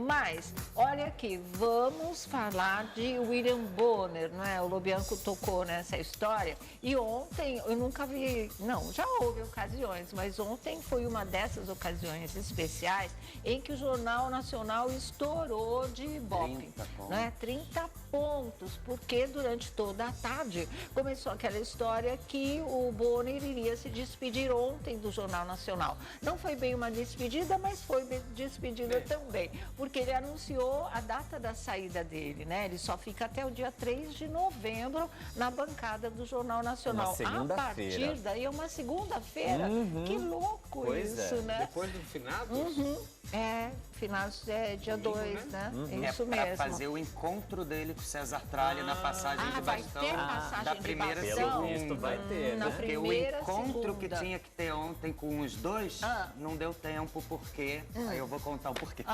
Mas, olha aqui, vamos falar de William Bonner, não é? O Lobianco tocou nessa história. E ontem, eu nunca vi... Não, já houve ocasiões, mas ontem foi uma dessas ocasiões especiais em que o Jornal Nacional estourou de Ibope. 30 pontos, porque durante toda a tarde começou aquela história que o Bonner iria se despedir ontem do Jornal Nacional. Não foi bem uma despedida, mas foi despedida também, porque ele anunciou a data da saída dele, né? Ele só fica até o dia 3 de novembro na bancada do Jornal Nacional. A partir daí é uma segunda-feira. Que louco isso, né? Depois do finados? Finados é dia 2, né? Isso para mesmo. fazer o encontro dele com o César Tralli na passagem de vai bastão ter passagem da de primeira bastão? segunda. Visto vai ter, Na né? Porque o primeira, encontro segunda. que tinha que ter ontem com os dois, não deu tempo, porque... Aí eu vou contar o porquê.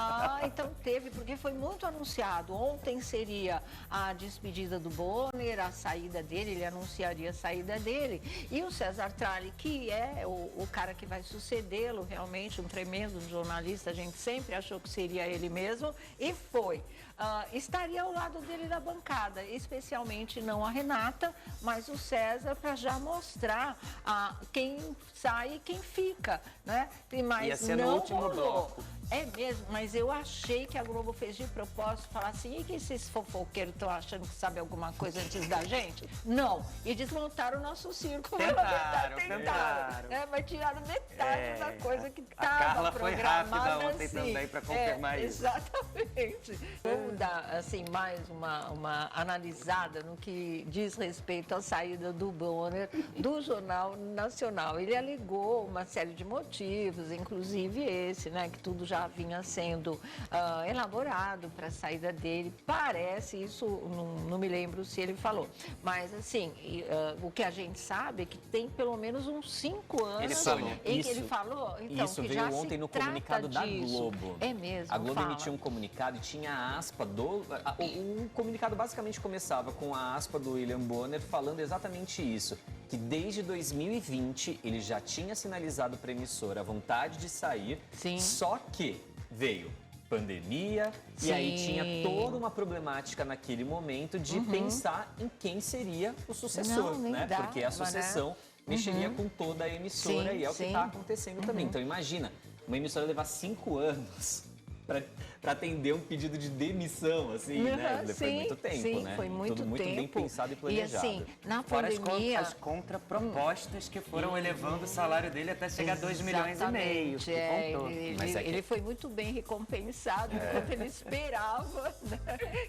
Então teve, porque foi muito anunciado. Ontem seria a despedida do Bonner, a saída dele, ele anunciaria a saída dele. E o César Tralli, que é o cara que vai sucedê-lo, realmente um tremendo jornalista, a gente sempre achou que seria ele mesmo, e foi. Estaria ao lado dele na bancada, especialmente não a Renata, mas o César, para já mostrar quem sai e quem fica, né? Mas ia ser não no último rolou. bloco. É mesmo, mas eu achei que a Globo fez de propósito falar assim, e que esses fofoqueiros estão achando que sabem alguma coisa antes da gente? Não. E desmontaram o nosso circo. Tentaram. Mas tiraram metade da coisa que A Carla estava foi programada rápida ontem assim. também para confirmar isso. Exatamente. Vamos dar, assim, mais uma analisada no que diz respeito à saída do Bonner do Jornal Nacional. Ele alegou uma série de motivos, inclusive esse, né, que tudo já vinha sendo elaborado para a saída dele. Parece, isso não me lembro se ele falou, mas assim, o que a gente sabe é que tem pelo menos uns 5 anos em que ele falou. Então, isso que veio já ontem no comunicado da Globo. É mesmo. A Globo emitiu um comunicado e tinha a aspa do... O comunicado basicamente começava com a aspa do William Bonner falando exatamente isso, que desde 2020 ele já tinha sinalizado para a emissora a vontade de sair, só que veio pandemia e aí tinha toda uma problemática naquele momento de pensar em quem seria o sucessor, né? Porque a sucessão mexeria com toda a emissora e é o que está acontecendo também. Então imagina, uma emissora levar 5 anos para atender um pedido de demissão, assim, né? Foi muito tempo, né? Foi muito Tudo muito bem pensado e planejado. E assim, na Fora pandemia... as contrapropostas que foram elevando o salário dele até chegar a 2,5 milhões. Ele foi muito bem recompensado enquanto ele esperava, né,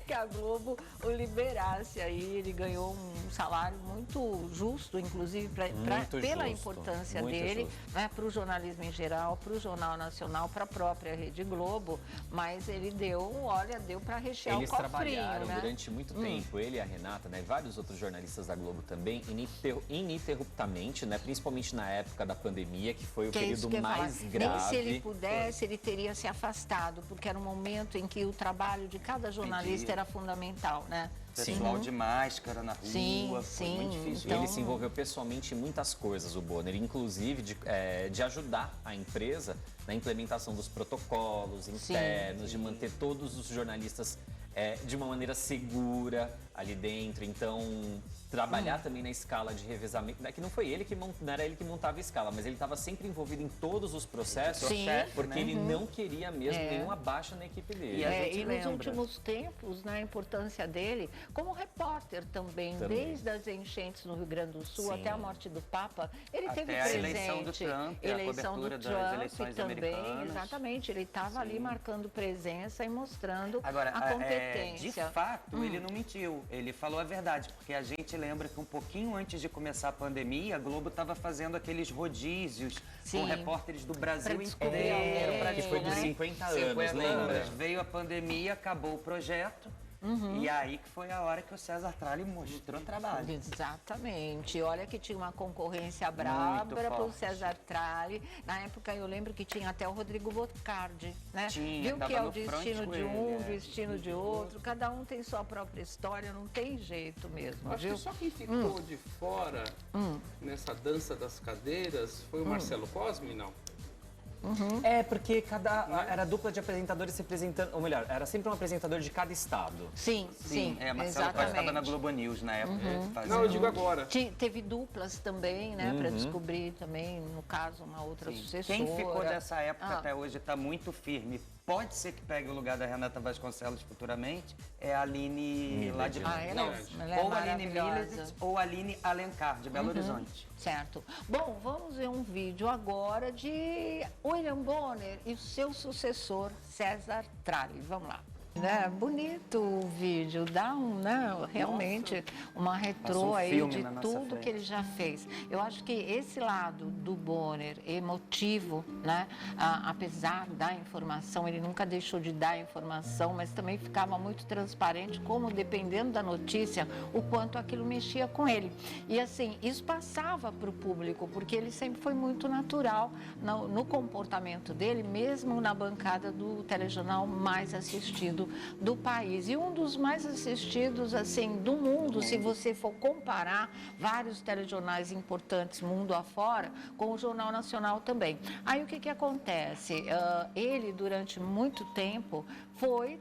que a Globo o liberasse. Aí ele ganhou um salário muito justo, inclusive pela importância dele, né, para o jornalismo em geral, para o Jornal Nacional, para a própria Rede Globo. Mas ele deu para rechear o cofrinho, Eles trabalharam né? durante muito tempo, ele e a Renata, né, vários outros jornalistas da Globo também, ininterruptamente, né, principalmente na época da pandemia, que foi o período mais grave. Nem se ele pudesse, ele teria se afastado, porque era um momento em que o trabalho de cada jornalista era fundamental, né? Pessoal de máscara na rua, foi muito difícil. Ele se envolveu pessoalmente em muitas coisas, o Bonner, inclusive de ajudar a empresa na implementação dos protocolos internos, de manter todos os jornalistas de uma maneira segura ali dentro. Então, trabalhar também na escala de revezamento, que não foi ele que não era ele que montava a escala, mas ele estava sempre envolvido em todos os processos, porque ele não queria mesmo nenhuma baixa na equipe dele. E nos últimos tempos, né, a importância dele como repórter também, desde as enchentes no Rio Grande do Sul até a morte do Papa, ele teve presente. A eleição do Trump, a cobertura das eleições também, americanas. Exatamente, ele estava ali marcando presença e mostrando a competência. De fato, ele não mentiu, ele falou a verdade, porque a gente lembra que um pouquinho antes de começar a pandemia, a Globo estava fazendo aqueles rodízios com repórteres do Brasil inteiro. Que foi dos 50 anos, lembra? Veio a pandemia, acabou o projeto. E aí que foi a hora que o César Tralli mostrou trabalho. Exatamente. Olha que tinha uma concorrência braba para o César Tralli. Na época eu lembro que tinha até o Rodrigo Bocardi, né? Viu que é o destino de um, o destino de outro. Cada um tem sua própria história, não tem jeito mesmo. Acho que só quem ficou de fora nessa dança das cadeiras foi o Marcelo Cosme, não? É, porque era dupla de apresentadores se apresentando, ou melhor, era sempre um apresentador de cada estado. Sim, Marcelo Costa estava na exatamente. Globo News na época. fazia- Não, eu digo agora. Teve duplas também, né, para descobrir também, no caso, uma outra sucessora. Quem ficou dessa época Ah. até hoje está muito firme. Pode ser que pegue o lugar da Renata Vasconcelos futuramente. É a Aline lá de Ah, ela é ou Aline maravilhosa. Miles ou Aline Alencar, de Belo Horizonte. Certo. Bom, vamos ver um vídeo agora de William Bonner e o seu sucessor, César Tralli. Vamos lá. Bonito o vídeo, dá realmente uma retrô Passa um aí filme de na nossa tudo frente. que ele já fez. Eu acho que esse lado do Bonner, emotivo, né? Apesar da informação, ele nunca deixou de dar informação, mas também ficava muito transparente, como dependendo da notícia, o quanto aquilo mexia com ele. E assim, isso passava para o público, porque ele sempre foi muito natural no comportamento dele, mesmo na bancada do telejornal mais assistido do país. E um dos mais assistidos, assim, do mundo, se você for comparar vários telejornais importantes mundo afora, com o Jornal Nacional também. Aí o que acontece? Ele, durante muito tempo,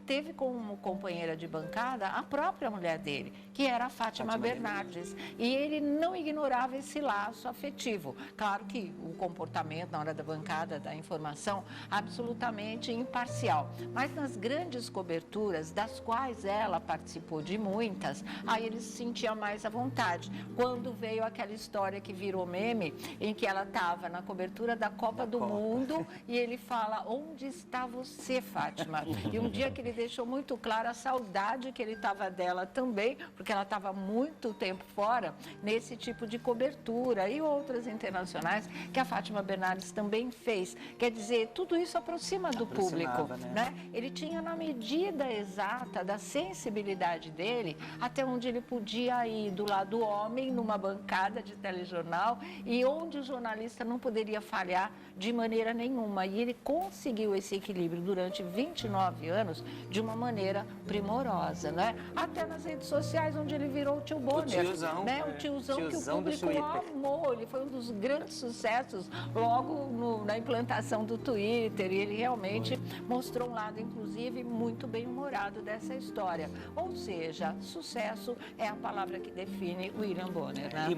teve como companheira de bancada a própria mulher dele, que era a Fátima Bernardes. E ele não ignorava esse laço afetivo. Claro que o comportamento na hora da bancada, da informação, absolutamente imparcial. Mas nas grandes coberturas, das quais ela participou de muitas, aí ele se sentia mais à vontade. Quando veio aquela história que virou meme, em que ela estava na cobertura da Copa do Mundo e ele fala: onde está você, Fátima? E um dia que ele deixou muito claro a saudade que ele estava dela também, porque ela estava muito tempo fora nesse tipo de cobertura, e outras internacionais que a Fátima Bernardes também fez. Quer dizer, tudo isso aproxima do público, né? Ele tinha na medida exata da sensibilidade dele até onde ele podia ir do lado do homem numa bancada de telejornal e onde o jornalista não poderia falhar de maneira nenhuma. E ele conseguiu esse equilíbrio durante 29 anos de uma maneira primorosa, né? Até nas redes sociais, onde ele virou o tio Bonner, tiozão, né? O tiozão que o tiozão do público Twitter. amou. Ele foi um dos grandes sucessos logo na implantação do Twitter, e ele realmente mostrou um lado, inclusive, muito bem-humorado dessa história. Ou seja, sucesso é a palavra que define William Bonner, né? E